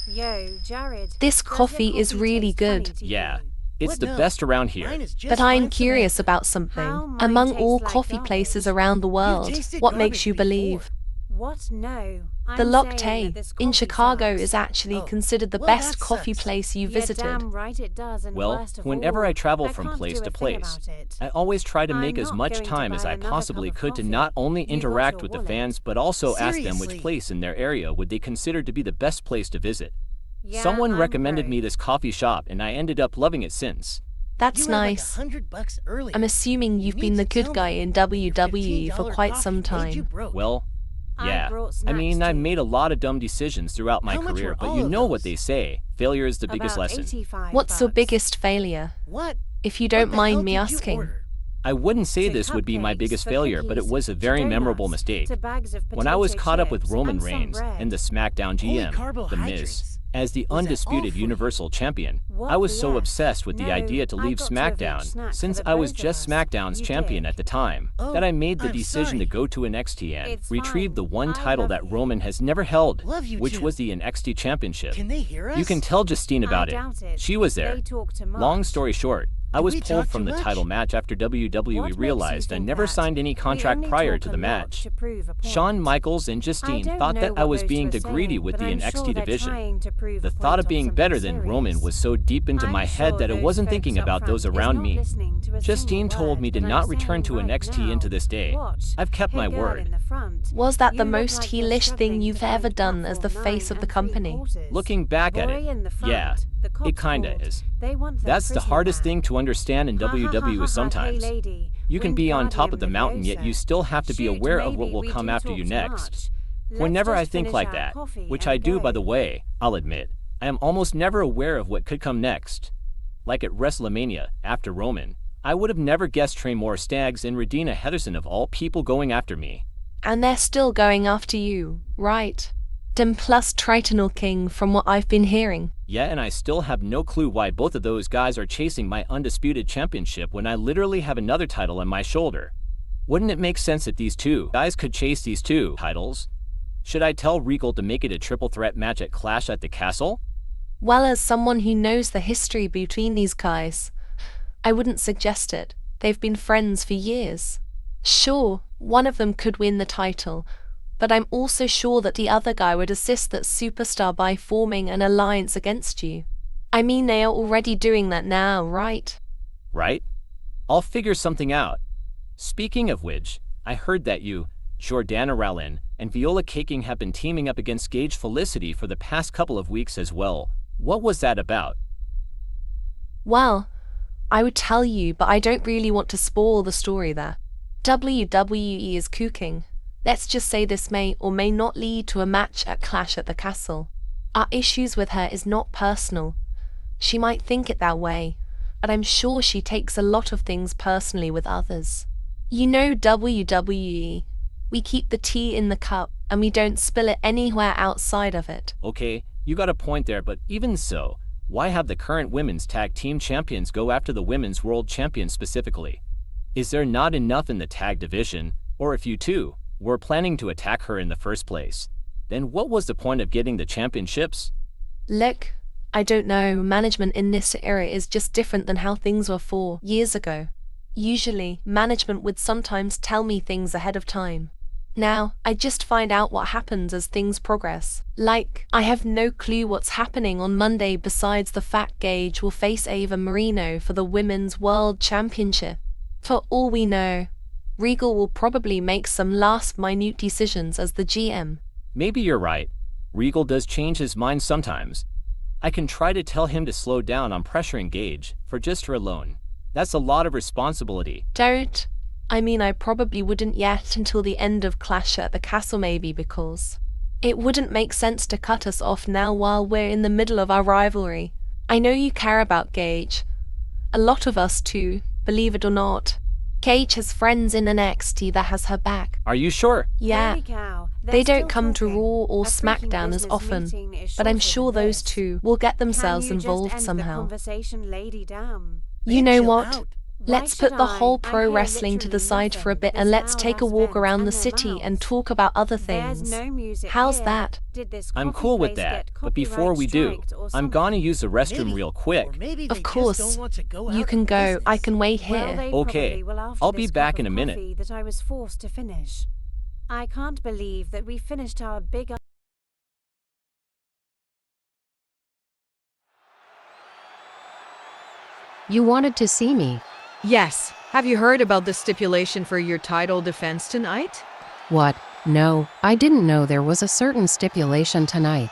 Yo, Jared. This coffee is really good. Yeah, it's the best around here. But I'm curious about something. Among all coffee places around the world, what makes you believe? What? No. The Latte in Chicago is actually considered the best coffee place you visited. Damn right it does, and Well, worst of whenever all, I travel I from can't place do to a thing place, about it. I always try to I'm make as not much going to time as buy I another possibly cup of could to coffee. not only You got interact your with the wallet. fans but also ask them Seriously. which place in their area would they consider to be the best place to visit. Yeah, Someone I'm recommended broke. me this coffee shop and I ended up loving it since. That's You had like nice. $100 earlier. I'm assuming you've You been need the to good tell guy me. in Your WWE for $15 quite coffee some made you time. broke. Well, I yeah. brought I mean, snacks I've too. made a lot of dumb decisions throughout my How much career, were but all you of know what those? they say. Failure is the biggest About lesson. 85 What's your bucks. biggest failure? What? If you What don't the mind hell me did you asking. order? I wouldn't say To this would be my cupcakes, biggest for failure, but it cookies, was a to very donuts, memorable mistake. to bags of When I was potato caught up with chips Roman and some Reigns bread. and the SmackDown Holy GM, The Miz, carbohydrates. as the Was that all Undisputed for you? Universal Champion, What I was the so F? obsessed with the No, idea to I leave got to avenge SmackDown, snack for since the I was both of just us, SmackDown's you champion dick. at the time, Oh, that I made the I'm decision to sorry. go to NXT and It's retrieve the fine. one I title love that you. Roman has never held, Love you which too. was the NXT Championship. Can they hear us? You can tell Justine about I doubt it. She was there. They talk too much. Long story short, I Did was we pulled talk from too the much? title match after WWE What makes you realized I think never that? signed any We contract only prior talk to a the lot match. to prove a point. Shawn Michaels and Justine I don't thought know that I what was those being two too are greedy saying, with but the I'm NXT sure they're division. trying to prove The a thought point of on being something better than Roman serious. was so deep into I'm my sure head that I those wasn't folks thinking up about those front is around not me. listening to a Justine single told me word to that I'm not return to saying right NXT into now. this day. Watch. I've kept Hey my girl word. in the front. Was that the You look most like you're heelish thing struggling you've to ever find done as the platform face of the 9 company? 3/4. Looking back at Boy it, in the front. yeah, The cops it kinda called. is. They want their That's the prisoner hardest back. thing to understand in Ha, ha, ha, WWE ha, is ha. sometimes. Hey lady, You can be on top of Wingardium the mountain, yet you Leviosa. still have to be Shoot, aware of what maybe will we come do after talk you too next. much. Let's Whenever I just think finish like our that, coffee which and I do by the go. way, I'll admit, I am almost never aware of what could come next. Like at WrestleMania, after Roman, I would have never guessed Tremor Staggs and Redina Henderson of all people going after me. And they're still going after you, right? Dim plus Tritonal King from what I've been hearing. Yeah, and I still have no clue why both of those guys are chasing my Undisputed Championship when I literally have another title on my shoulder. Wouldn't it make sense if these two guys could chase these two titles? Should I tell Regal to make it a triple threat match at Clash at the Castle? Well, as someone who knows the history between these guys, I wouldn't suggest it. They've been friends for years. Sure, one of them could win the title, but I'm also sure that the other guy would assist that superstar by forming an alliance against you. I mean, they are already doing that now, right? Right? I'll figure something out. Speaking of which, I heard that you, Jordana Rowland, and Viola Caking have been teaming up against Gaige Felicity for the past couple of weeks as well. What was that about? Well, I would tell you, but I don't really want to spoil the story there. WWE is cooking. Let's just say this may or may not lead to a match at Clash at the Castle. Our issues with her is not personal. She might think it that way, but I'm sure she takes a lot of things personally with others. You know WWE. We keep the tea in the cup, and we don't spill it anywhere outside of it. Okay, you got a point there, but even so, why have the current women's tag team champions go after the women's world champion specifically? Is there not enough in the tag division, or if you two were planning to attack her in the first place, then what was the point of getting the championships? Look, I don't know, management in this era is just different than how things were 4 years ago. Usually, management would sometimes tell me things ahead of time. Now, I just find out what happens as things progress. Like, I have no clue what's happening on Monday besides the fact Gaige will face Ava Marino for the Women's World Championship. For all we know, Regal will probably make some last-minute decisions as the GM. Maybe you're right. Regal does change his mind sometimes. I can try to tell him to slow down on pressuring Gaige for just her alone. That's a lot of responsibility. Don't. I mean, I probably wouldn't yet until the end of Clash at the Castle maybe, because it wouldn't make sense to cut us off now while we're in the middle of our rivalry. I know you care about Gaige. A lot of us too, believe it or not. Gaige has friends in NXT that has her back. Are you sure? Yeah. Holy cow, They they're don't still come to talking. Raw or A freaking SmackDown as business often, meeting is but I'm shorter sure than those this. two will get themselves Can you just involved end the somehow. conversation, lady? Damn. You know Chill what? out. Let's put the whole pro wrestling to the side for a bit and let's take a walk around the city and talk about other things. How's that? I'm cool with that, but before we do, I'm gonna use the restroom real quick. Of course. You can go. I can wait here. Okay, I'll be back in a minute. That I was forced to finish. I can't believe that we finished our big. You wanted to see me. Yes. Have you heard about the stipulation for your title defense tonight? What? No, I didn't know there was a certain stipulation tonight.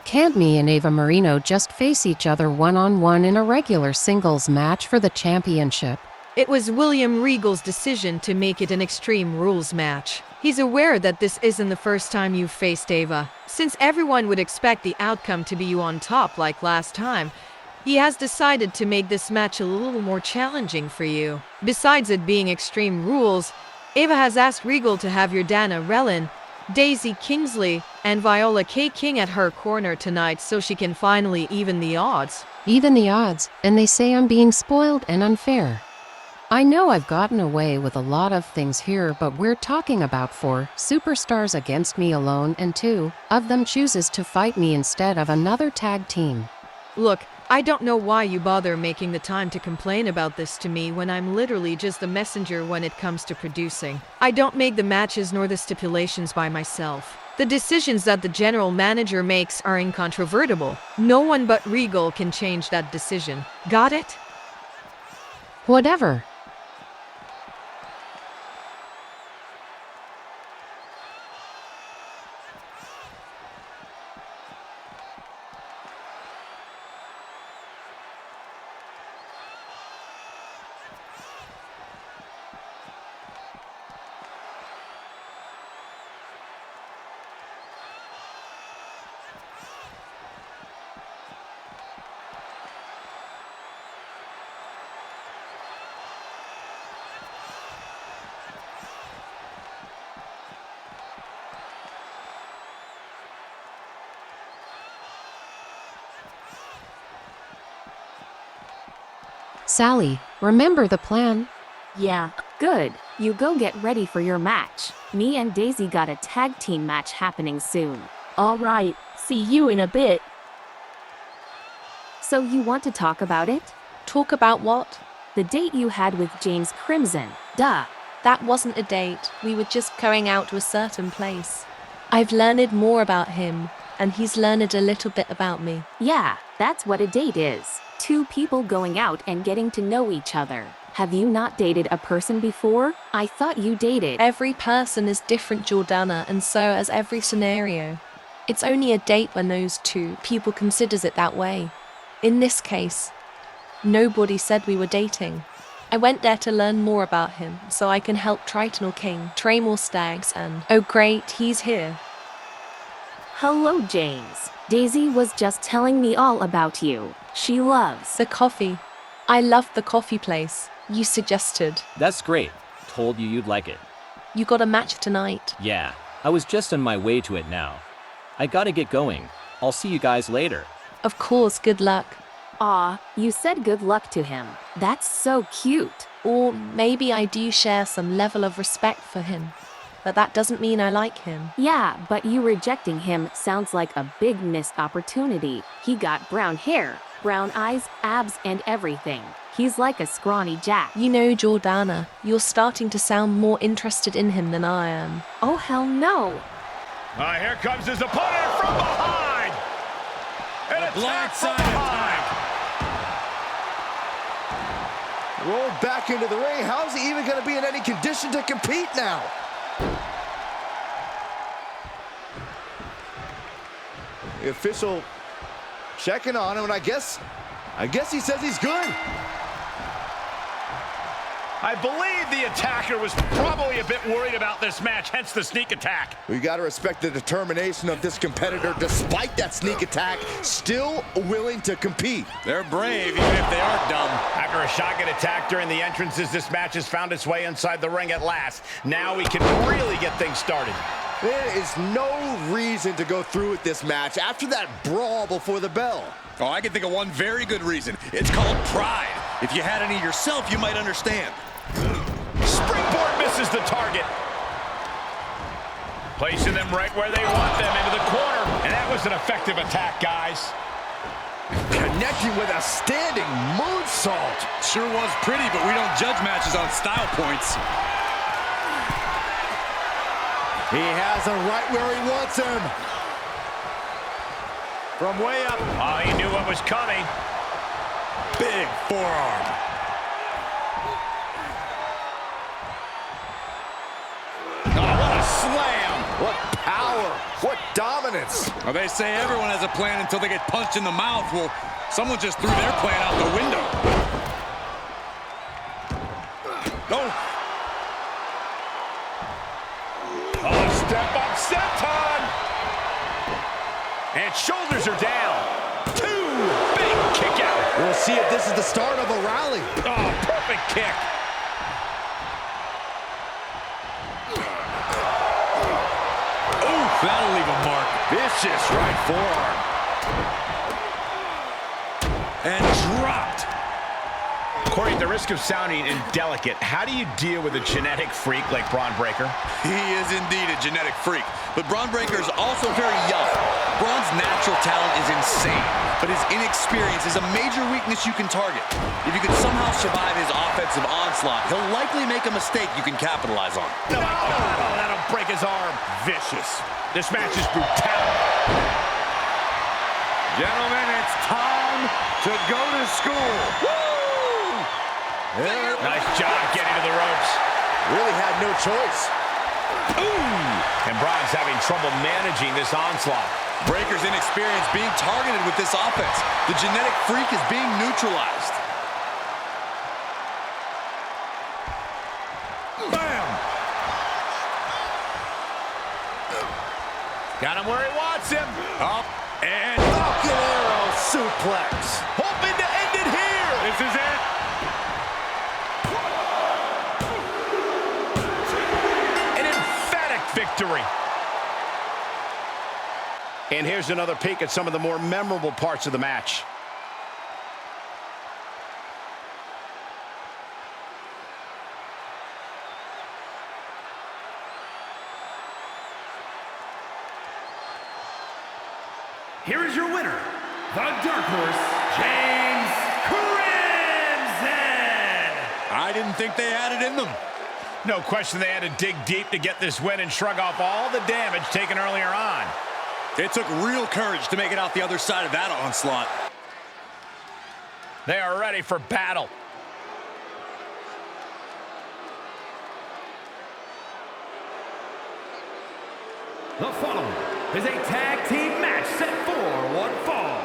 Can't me and Ava Marino just face each other one-on-one in a regular singles match for the championship? It was William Regal's decision to make it an Extreme Rules match. He's aware that this isn't the first time you've faced Ava. Since everyone would expect the outcome to be you on top like last time, he has decided to make this match a little more challenging for you. Besides it being Extreme Rules, Ava has asked Regal to have your Dana Relin, Daisy Kingsley, and Viola K. King at her corner tonight so she can finally even the odds. Even the odds, and they say I'm being spoiled and unfair. I know I've gotten away with a lot of things here, but we're talking about 4 superstars against me alone, and 2 of them chooses to fight me instead of another tag team. Look, I don't know why you bother making the time to complain about this to me when I'm literally just the messenger when it comes to producing. I don't make the matches nor the stipulations by myself. The decisions that the general manager makes are incontrovertible. No one but Regal can change that decision. Got it? Whatever. Sally, remember the plan? Yeah, good. You go get ready for your match. Me and Daisy got a tag team match happening soon. All right, see you in a bit. So you want to talk about it? Talk about what? The date you had with James Crimson. Duh. That wasn't a date. We were just going out to a certain place. I've learned more about him, and he's learned a little bit about me. Yeah, that's what a date is. 2 people going out and getting to know each other. Have you not dated a person before? I thought you dated. Every person is different, Jordana, and so is every scenario. It's only a date when those 2 people considers it that way. In this case, nobody said we were dating. I went there to learn more about him, so I can help Tritonal King train more stags and... Oh great, he's here. Hello, James. Daisy was just telling me all about you. She loves the coffee. I love the coffee place you suggested. That's great. Told you you'd like it. You got a match tonight. Yeah, I was just on my way to it now. I gotta get going. I'll see you guys later. Of course, good luck. Aw, you said good luck to him. That's so cute. Or maybe I do share some level of respect for him. But that doesn't mean I like him. Yeah, but you rejecting him sounds like a big missed opportunity. He got brown hair, brown eyes, abs, and everything. He's like a scrawny jack. You know, Jordana, you're starting to sound more interested in him than I am. Oh, hell no. Here comes his opponent from behind. And a blindside attack. Rolled back into the ring. How's he even going to be in any condition to compete now? The official checking on him, and I guess he says he's good. I believe the attacker was probably a bit worried about this match, hence the sneak attack. We got to respect the determination of this competitor, despite that sneak attack, still willing to compete. They're brave, even if they are dumb. After a shotgun attack during the entrances, this match has found its way inside the ring at last. Now we can really get things started. There is no reason to go through with this match after that brawl before the bell. Oh, I can think of one very good reason. It's called pride. If you had any yourself, you might understand. Springboard misses the target. Placing them right where they want them, into the corner. And that was an effective attack, guys. Connecting with a standing moonsault. Sure was pretty, but we don't judge matches on style points. He has him right where he wants him. From way up. Oh, he knew what was coming. Big forearm. Oh, what a slam. What power. What dominance. Well, they say everyone has a plan until they get punched in the mouth. Well, someone just threw their plan out the window. Oh, step up, senton. And shoulders are down. Two big kick out. We'll see if this is the start of a rally. Oh, perfect kick. Oof, that'll leave a mark. Vicious right forearm. And dropped. Corey, at the risk of sounding indelicate, how do you deal with a genetic freak like Braun Breaker? He is indeed a genetic freak, but Braun Breaker is also very young. Braun's natural talent is insane, but his inexperience is a major weakness you can target. If you can somehow survive his offensive onslaught, he'll likely make a mistake you can capitalize on. No! Oh, that'll break his arm. Vicious. This match is brutality. Gentlemen, it's time to go to school. Woo! Nice job getting to the ropes. Really had no choice. Ooh! And Braun's having trouble managing this onslaught. Breaker's inexperience being targeted with this offense. The genetic freak is being neutralized. Bam! Got him where he wants him. Up and Falcon Arrow suplex. Hoping to end it here. This is it. An emphatic victory. And here's another peek at some of the more memorable parts of the match. Here is your winner, the Dark Horse, James Crimson! I didn't think they had it in them. No question they had to dig deep to get this win and shrug off all the damage taken earlier on. It took real courage to make it out the other side of that onslaught. They are ready for battle. The following is a tag team match set for one fall.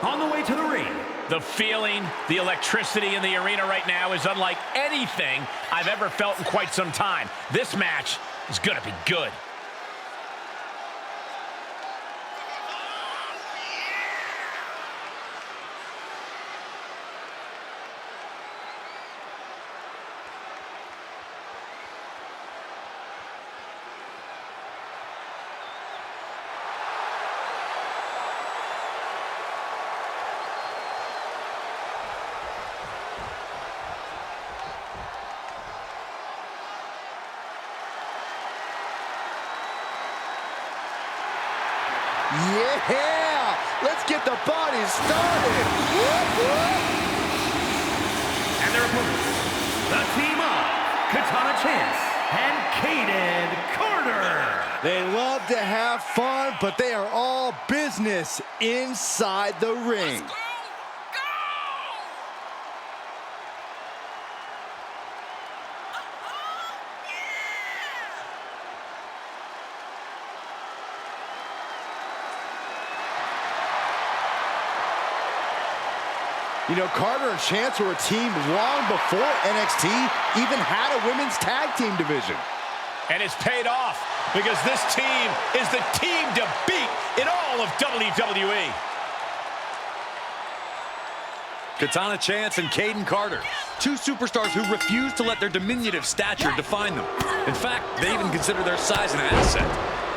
On the way to the ring. The feeling, the electricity in the arena right now is unlike anything I've ever felt in quite some time. This match is going to be good. Yeah! Let's get the party started! Whoop, whoop. And their opponents, the team of Katana Chance and Caden Carter. They love to have fun, but they are all business inside the ring. You know, Carter and Chance were a team long before NXT even had a women's tag team division. And it's paid off because this team is the team to beat in all of WWE. Katana Chance and Caden Carter, two superstars who refuse to let their diminutive stature define them. In fact, they even consider their size an asset.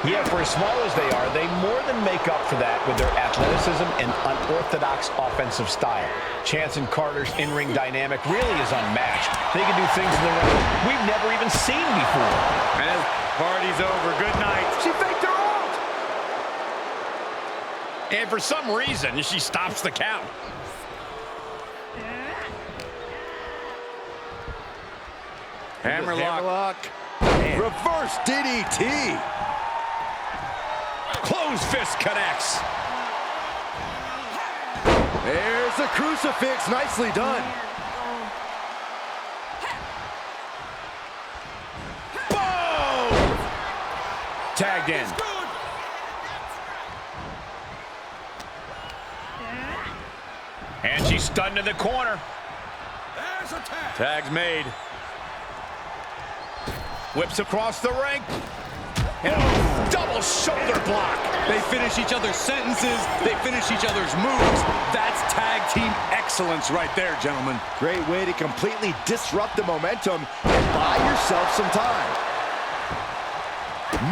Yeah, for as small as they are, they more than make up for that with their athleticism and unorthodox offensive style. Chance and Carter's in-ring dynamic really is unmatched. They can do things in the ring we've never even seen before. And his party's over. Good night. She faked her out. And for some reason, she stops the count. Hammerlock. Reverse DDT. Closed fist connects. There's a crucifix. Nicely done. Boom! Tagged in. And she's stunned in the corner. Tag's made. Whips across the ring. And a double shoulder block. They finish each other's sentences. They finish each other's moves. That's tag team excellence right there, gentlemen. Great way to completely disrupt the momentum and buy yourself some time.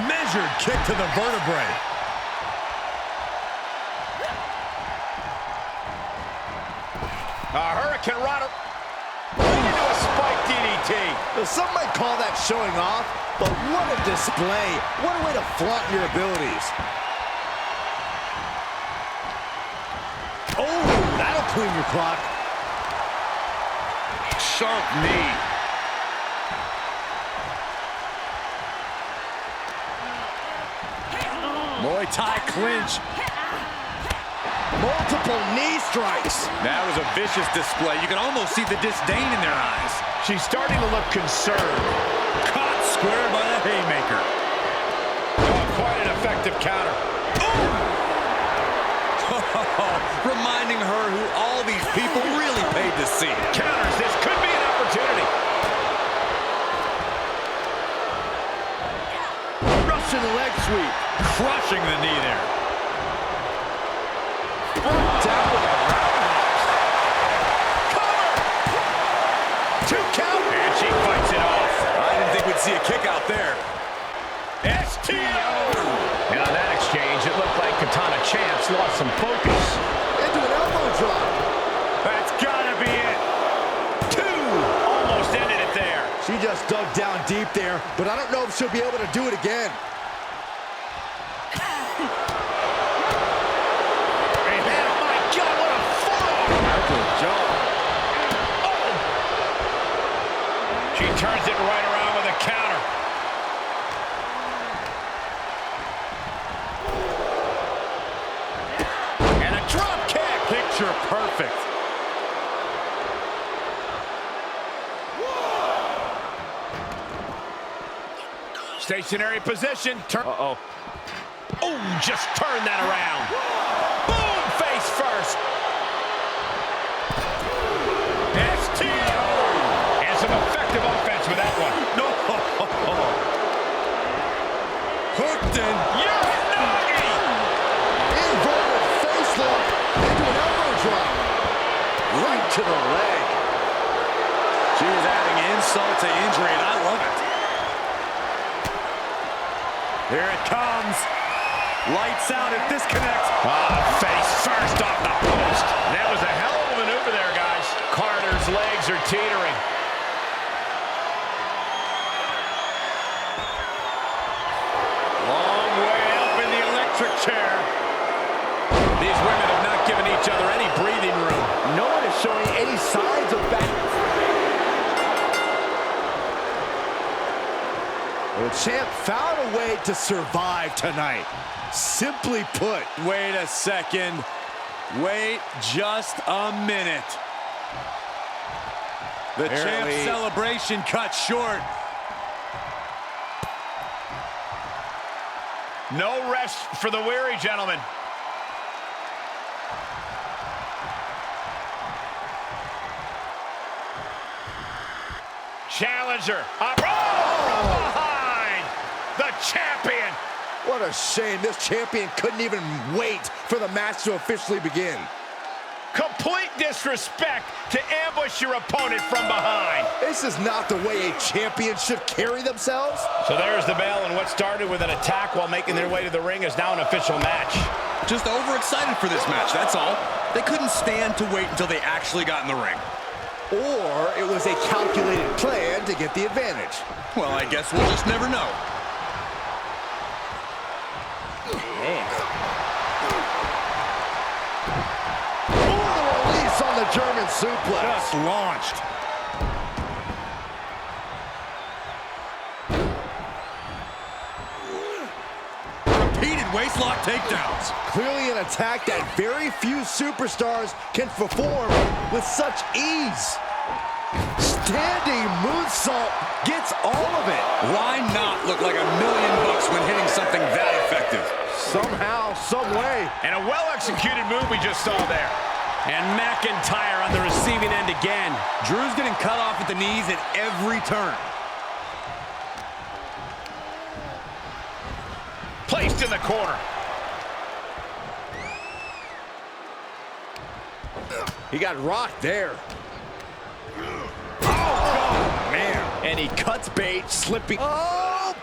Measured kick to the vertebrae. A Hurricane Rana. Into a spike DDT. Now, some might call that showing off, but what a display. What a way to flaunt your abilities. Oh, that'll clean your clock. Sharp knee. Muay Thai clinch. Multiple knee strikes. That was a vicious display. You can almost see the disdain in their eyes. She's starting to look concerned. Caught square by the haymaker. Oh, quite an effective counter. Reminding her who all these people really paid to see. Counters. This could be an opportunity. Russian leg sweep. Crushing the knee there. Down with a roundhouse. Cover. 2 count. And she fights it off. I didn't think we'd see a kick out there. STO. And on that exchange, it looked like Katana Champs lost some focus. Into an elbow drop. That's gotta be it. 2. Almost ended it there. She just dug down deep there, but I don't know if she'll be able to do it again. She turns it right around with a counter. And a drop kick. Picture perfect. Stationary position. Uh-oh. Oh, just turn that around. Boom, face first. STO. And some effective offense with that one. No. Hooked in. Uranagi. Inverted face lock. Into an elbow drop. Right to the leg. She is adding insult to injury, and I love it. Here it comes. Lights out, it disconnects. Face first off the post. That was a hell of a maneuver there, guys. Carter's legs are teetering. Long way up in the electric chair. These women have not given each other any breathing room. No one is showing any signs of back. The champ found a way to survive tonight. Simply put. Wait a second. Wait just a minute. The champ's celebration cut short. No rest for the weary, gentlemen. Challenger. Up. Oh, from behind. The champion. What a shame. This champion couldn't even wait for the match to officially begin. Complete disrespect to ambush your opponent from behind. This is not the way a champion should carry themselves. So there's the bell, and what started with an attack while making their way to the ring is now an official match. Just overexcited for this match, that's all. They couldn't stand to wait until they actually got in the ring. Or it was a calculated plan to get the advantage. Well, I guess we'll just never know. On the German suplex. Just launched. Repeated waistlock takedowns. Clearly an attack that very few superstars can perform with such ease. Standing moonsault gets all of it. Why not look like $1 million when hitting something that effective? Somehow, some way. And a well-executed move we just saw there. And McIntyre on the receiving end again. Drew's getting cut off at the knees at every turn. Placed in the corner. He got rocked there. Oh, man. And he cuts bait, slipping. Oh,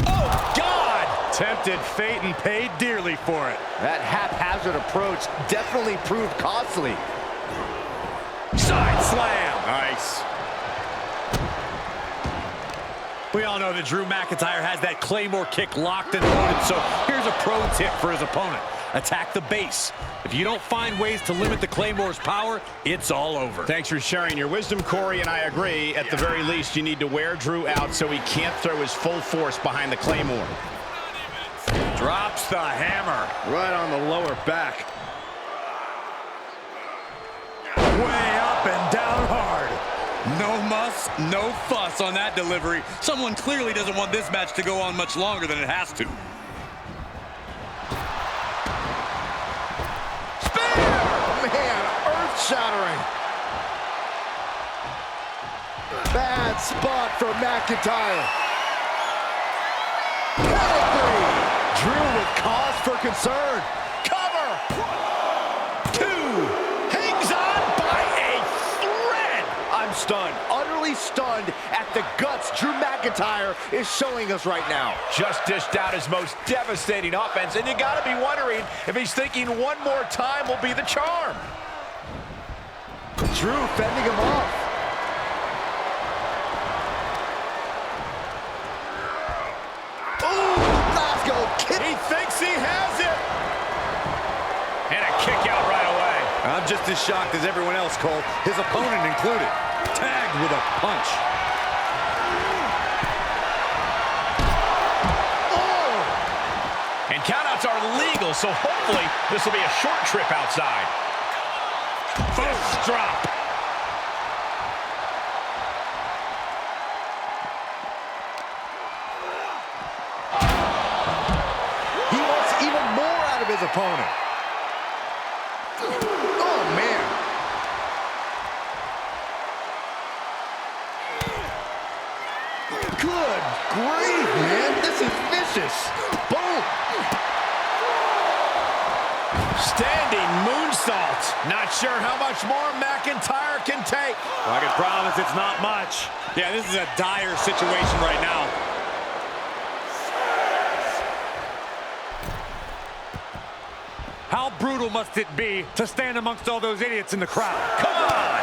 God. Tempted fate and paid dearly for it. That haphazard approach definitely proved costly. Side slam. Nice. We all know that Drew McIntyre has that Claymore kick locked and loaded, so here's a pro tip for his opponent. Attack the base. If you don't find ways to limit the Claymore's power, it's all over. Thanks for sharing your wisdom, Corey, and I agree. At the very least, you need to wear Drew out so he can't throw his full force behind the Claymore. Drops the hammer. Right on the lower back. Way up and down hard. No muss, no fuss on that delivery. Someone clearly doesn't want this match to go on much longer than it has to. Man, earth-shattering. Bad spot for McIntyre. Pedigree. Drew with cause for concern. Cover. 2. Hangs on by a thread. I'm stunned, utterly stunned at the guts Drew McIntyre is showing us right now. Just dished out his most devastating offense, and you gotta be wondering if he's thinking one more time will be the charm. Drew fending him off. Ooh, Glasgow kick. He thinks he has it. And a kick out right away. I'm just as shocked as everyone else, Cole, his opponent included. Tagged with a punch. And countouts are legal, so hopefully this will be a short trip outside. Fist drop. He wants even more out of his opponent. Oh, man. Good grief, man. This is vicious. Boom. Standing moonsault. Not sure how much more McIntyre can take. Well, I can promise it's not much. Yeah, this is a dire situation right now. How brutal must it be to stand amongst all those idiots in the crowd? Come on.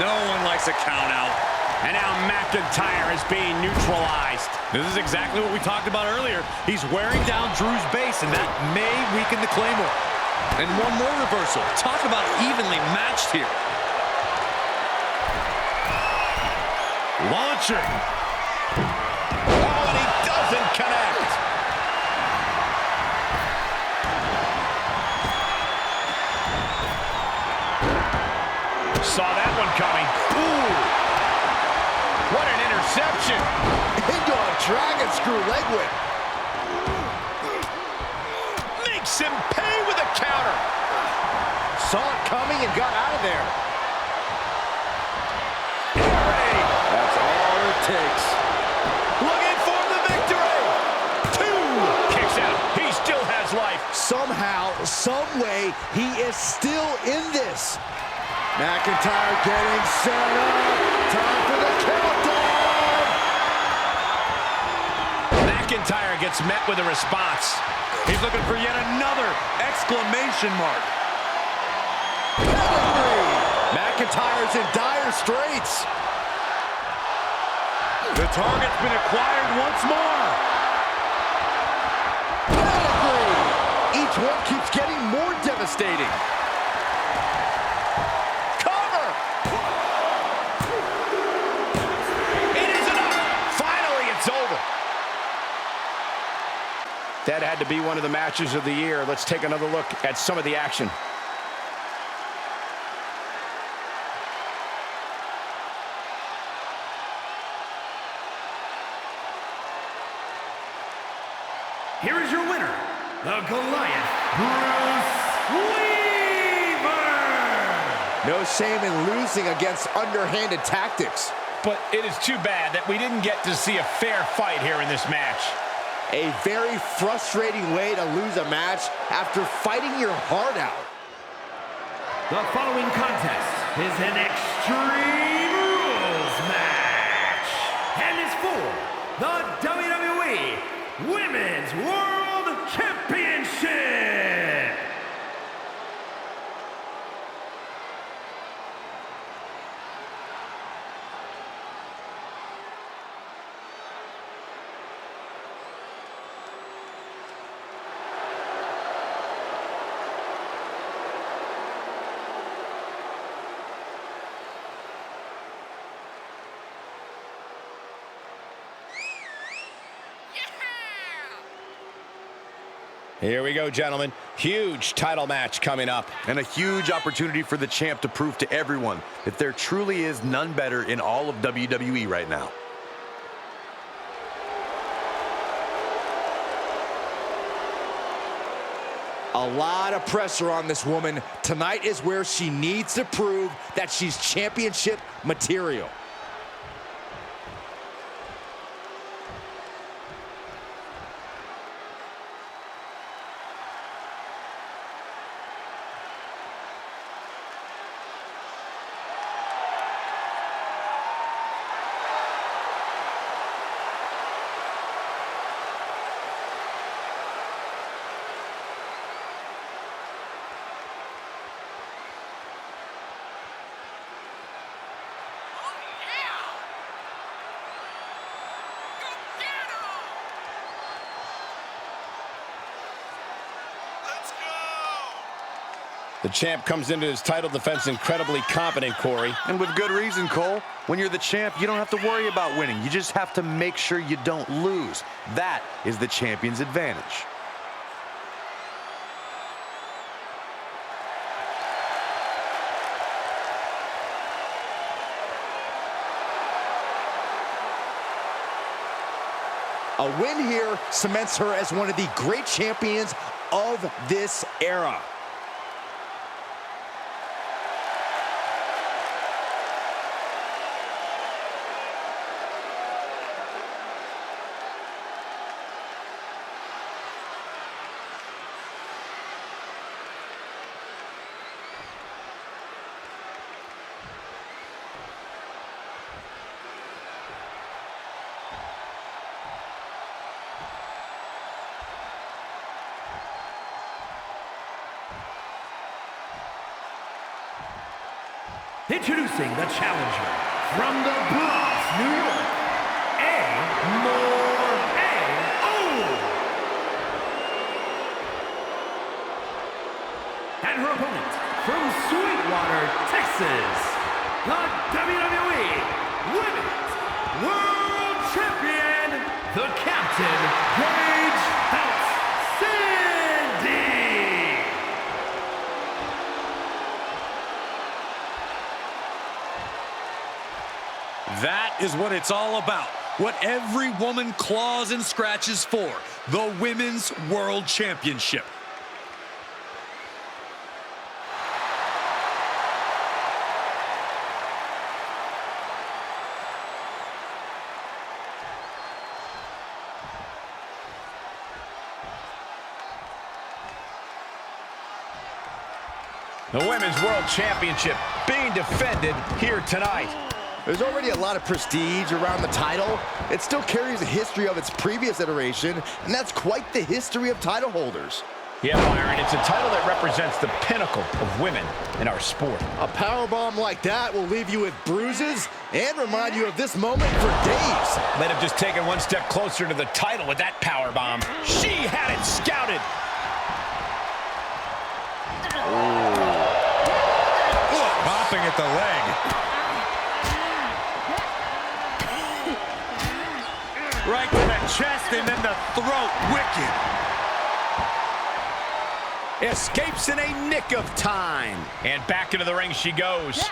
No one likes a count out. And now McIntyre is being neutralized. This is exactly what we talked about earlier. He's wearing down Drew's base, and that may weaken the Claymore. And one more reversal. Talk about evenly matched here. Launching. Oh, and he doesn't connect. Saw that one coming. Ooh. What an interception. Into a dragon screw leg whip. Makes him pay with a counter. Saw it coming and got out of there. That's all it takes. Looking for the victory. 2. Kicks out. He still has life. Somehow, some way, he is still in this. McIntyre getting set up. Time for the countdown. McIntyre gets met with a response. He's looking for yet another exclamation mark. Pedigree. McIntyre's in dire straits. The target's been acquired once more. Pedigree. Each one keeps getting more devastating. Cover. It is enough. Finally, it's over. That had to be one of the matches of the year. Let's take another look at some of the action. Here is your winner, the Goliath, Bruce Weaver! No shame in losing against underhanded tactics. But it is too bad that we didn't get to see a fair fight here in this match. A very frustrating way to lose a match after fighting your heart out. The following contest is an Extreme Rules match and is for the WWE Women's World Championship. Here we go, gentlemen. Huge title match coming up. And a huge opportunity for the champ to prove to everyone that there truly is none better in all of WWE right now. A lot of pressure on this woman. Tonight is where she needs to prove that she's championship material. The champ comes into his title defense incredibly confident, Corey. And with good reason, Cole. When you're the champ, you don't have to worry about winning. You just have to make sure you don't lose. That is the champion's advantage. A win here cements her as one of the great champions of this era. Introducing the challenger from the Bronx, New York, A-M-O-R-A-O. And her opponent from Sweetwater, Texas, the WWE Women's World Champion, the Captain, Gaige Felicity. That is what it's all about. What every woman claws and scratches for. The Women's World Championship. The Women's World Championship being defended here tonight. There's already a lot of prestige around the title. It still carries a history of its previous iteration, and that's quite the history of title holders. Yeah, Byron, it's a title that represents the pinnacle of women in our sport. A powerbomb like that will leave you with bruises and remind you of this moment for days. Might have just taken one step closer to the title with that powerbomb. She had it scouted. Popping at the leg. Right to the chest and then the throat. Wicked. Escapes in a nick of time. And back into the ring she goes.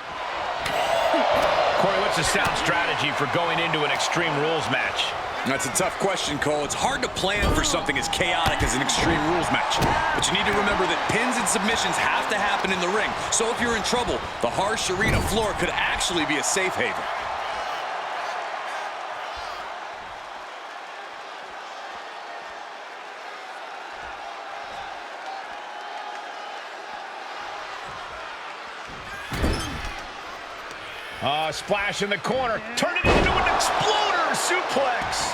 Corey, what's the sound strategy for going into an Extreme Rules match? That's a tough question, Cole. It's hard to plan for something as chaotic as an Extreme Rules match. But you need to remember that pins and submissions have to happen in the ring. So if you're in trouble, the harsh arena floor could actually be a safe haven. Splash in the corner. Turn it into an exploder suplex.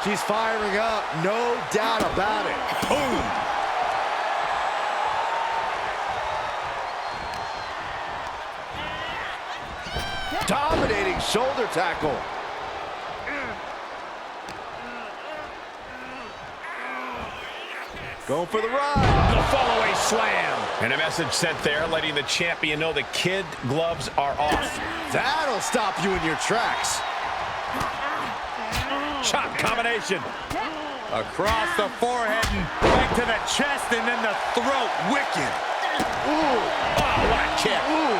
She's firing up, no doubt about it. Boom! Dominating shoulder tackle. Going for the ride. The follow-away slam. And a message sent there letting the champion know the kid gloves are off. That'll stop you in your tracks. Chop combination. Across the forehead and right to the chest and then the throat. Wicked. Ooh. Oh, what a kick. Ooh.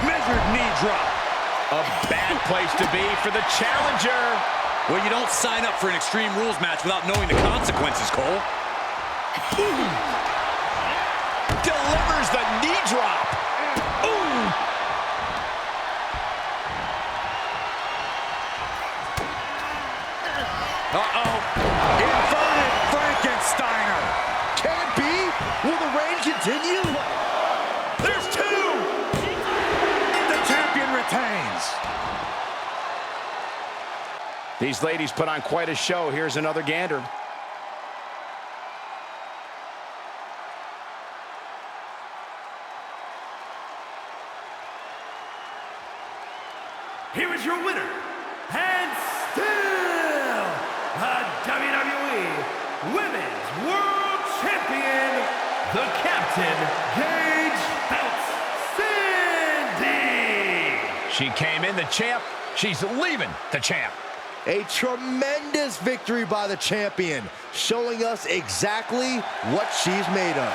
Measured knee drop. A bad place to be for the challenger. Well, you don't sign up for an Extreme Rules match without knowing the consequences, Cole. Delivers the knee drop. Ooh. Uh-oh. Inverted Frankensteiner. Can it be? Will the reign continue? There's two. The champion retains. These ladies put on quite a show. Here's another gander. Here is your winner, and still the WWE Women's World Champion, the Captain, Gaige Felicity. She came in the champ. She's leaving the champ. A tremendous victory by the champion, showing us exactly what she's made of.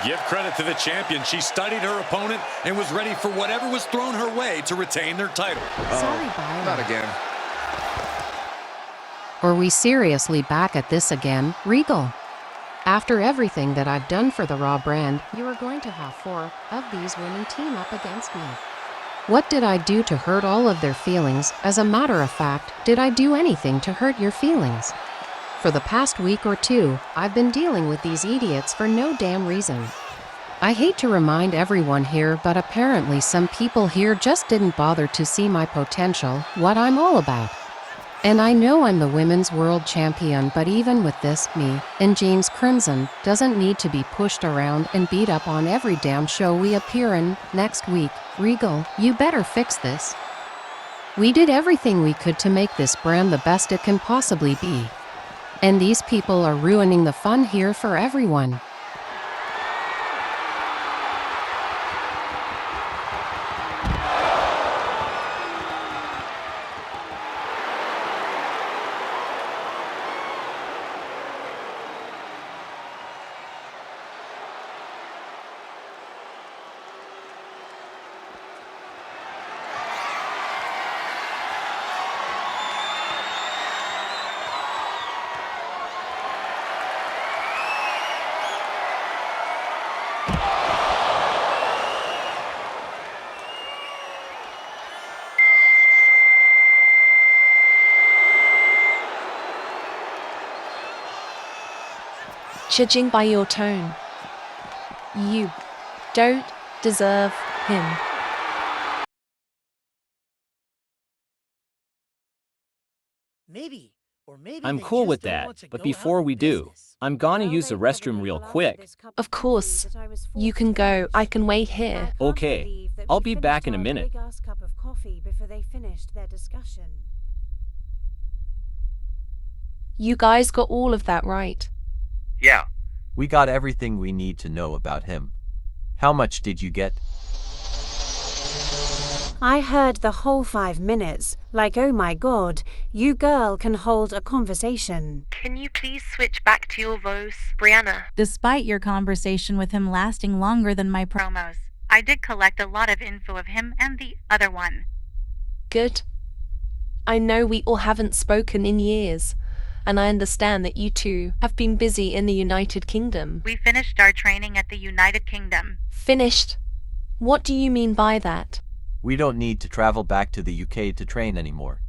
Give credit to the champion. She studied her opponent and was ready for whatever was thrown her way to retain their title. Sorry, Byron. Not again. Are we seriously back at this again, Regal? After everything that I've done for the Raw brand, you are going to have 4 of these women team up against me. What did I do to hurt all of their feelings? As a matter of fact, did I do anything to hurt your feelings? For the past week or two, I've been dealing with these idiots for no damn reason. I hate to remind everyone here, but apparently some people here just didn't bother to see my potential, what I'm all about. And I know I'm the Women's World Champion, but even with this, me, and James Crimson, doesn't need to be pushed around and beat up on every damn show we appear in. Next week, Regal, you better fix this. We did everything we could to make this brand the best it can possibly be. And these people are ruining the fun here for everyone. Judging by your tone, you don't deserve him. Maybe I'm cool with that, but before we do, I'm gonna use the restroom real quick. Of course. You can go, I can wait here. Okay, I'll be back in a minute. Big ass cup of coffee before they finished their discussion. You guys got all of that right. Yeah. We got everything we need to know about him. How much did you get? I heard the whole 5 minutes. Like, oh my god, you girl can hold a conversation. Can you please switch back to your voice, Brianna? Despite your conversation with him lasting longer than my promos, I did collect a lot of info of him and the other one. Good. I know we all haven't spoken in years, and I understand that you two have been busy in the United Kingdom. We finished our training at the United Kingdom. Finished? What do you mean by that? We don't need to travel back to the UK to train anymore.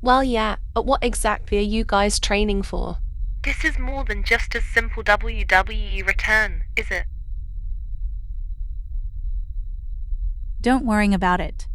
Well, yeah, but what exactly are you guys training for? This is more than just a simple WWE return, is it? Don't worry about it.